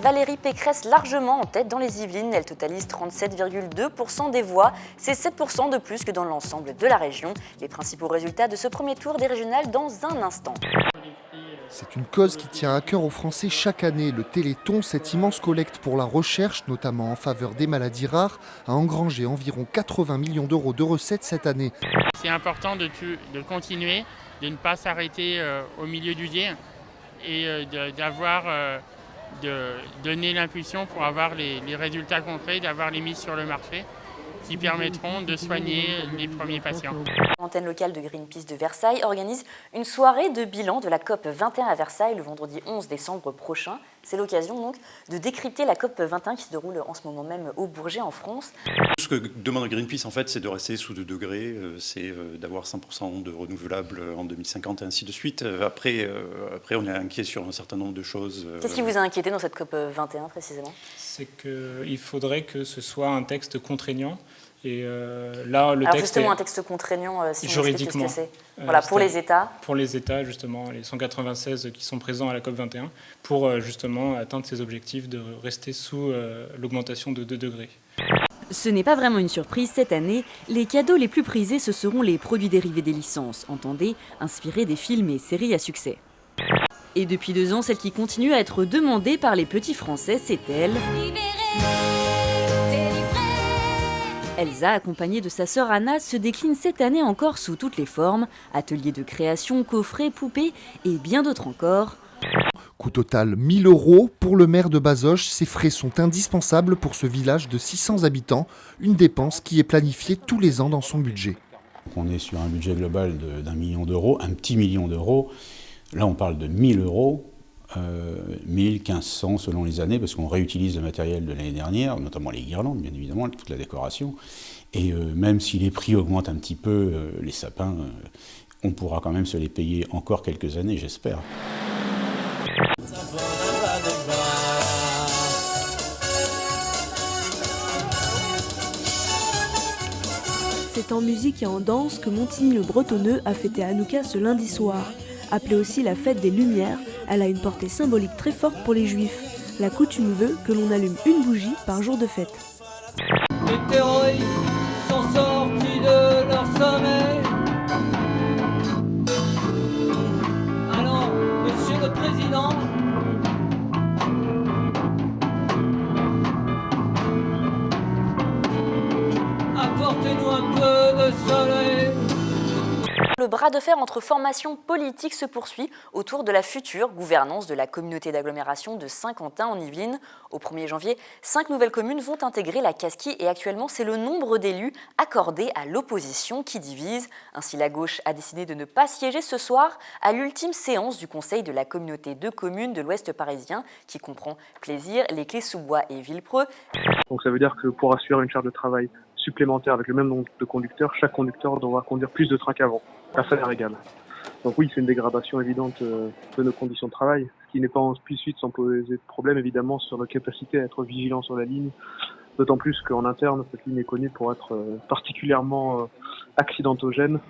Valérie Pécresse largement en tête dans les Yvelines, elle totalise 37,2% des voix, c'est 7% de plus que dans l'ensemble de la région. Les principaux résultats de ce premier tour des régionales dans un instant. C'est une cause qui tient à cœur aux Français chaque année. Le Téléthon, cette immense collecte pour la recherche, notamment en faveur des maladies rares, a engrangé environ 80 millions d'euros de recettes cette année. C'est important de continuer, de ne pas s'arrêter au milieu du gué et de donner l'impulsion pour avoir les résultats concrets, d'avoir les mises sur le marché qui permettront de soigner les premiers patients. L'antenne locale de Greenpeace de Versailles organise une soirée de bilan de la COP 21 à Versailles le vendredi 11 décembre prochain. C'est l'occasion donc de décrypter la COP 21 qui se déroule en ce moment même au Bourget en France. Ce que demande Greenpeace en fait, c'est de rester sous 2 degrés, c'est d'avoir 100% de renouvelables en 2050 et ainsi de suite. Après on est inquiet sur un certain nombre de choses. Qu'est-ce qui vous a inquiété dans cette COP 21 précisément ? C'est qu'il faudrait que ce soit un texte contraignant. Et là, le Alors texte justement, un texte contraignant, si juridiquement, qu'est-ce que c'est voilà, pour les États. Pour les États, justement, les 196 qui sont présents à la COP 21, pour justement atteindre ces objectifs de rester sous l'augmentation de 2 degrés. Ce n'est pas vraiment une surprise cette année, les cadeaux les plus prisés ce seront les produits dérivés des licences, entendez, inspirés des films et séries à succès. Et depuis 2 ans, celle qui continue à être demandée par les petits Français, c'est elle. Elsa, accompagnée de sa sœur Anna, se décline cette année encore sous toutes les formes, ateliers de création, coffrets, poupées et bien d'autres encore. Coût total 1000 euros. Pour le maire de Bazoches, ces frais sont indispensables pour ce village de 600 habitants, une dépense qui est planifiée tous les ans dans son budget. On est sur un budget global d'1 million d'euros, un petit million d'euros. Là, on parle de 1000 euros. 1000, 1500 selon les années, parce qu'on réutilise le matériel de l'année dernière, notamment les guirlandes, bien évidemment, toute la décoration. Et même si les prix augmentent un petit peu, les sapins, on pourra quand même se les payer encore quelques années, j'espère. C'est en musique et en danse que Montigny-le-Bretonneux a fêté Hanouka ce lundi soir. Appelée aussi la fête des Lumières, elle a une portée symbolique très forte pour les Juifs. La coutume veut que l'on allume une bougie par jour de fête. Les terroristes sont sortis de leur sommeil. Alors, Monsieur le Président, apportez-nous un peu de soleil. Le bras de fer entre formations politiques se poursuit autour de la future gouvernance de la communauté d'agglomération de Saint-Quentin en Yvelines. Au 1er janvier, 5 nouvelles communes vont intégrer la Casquie et actuellement c'est le nombre d'élus accordés à l'opposition qui divise. Ainsi la gauche a décidé de ne pas siéger ce soir à l'ultime séance du conseil de la communauté de communes de l'Ouest parisien qui comprend Plaisir, Les Clés-sous-Bois et Villepreux. Donc ça veut dire que pour assurer une charge de travail supplémentaire avec le même nombre de conducteurs, chaque conducteur devra conduire plus de trains qu'avant, à salaire égal. Donc oui, c'est une dégradation évidente de nos conditions de travail, ce qui n'est pas en suite sans poser de problème évidemment sur notre capacité à être vigilant sur la ligne, d'autant plus qu'en interne, cette ligne est connue pour être particulièrement accidentogène.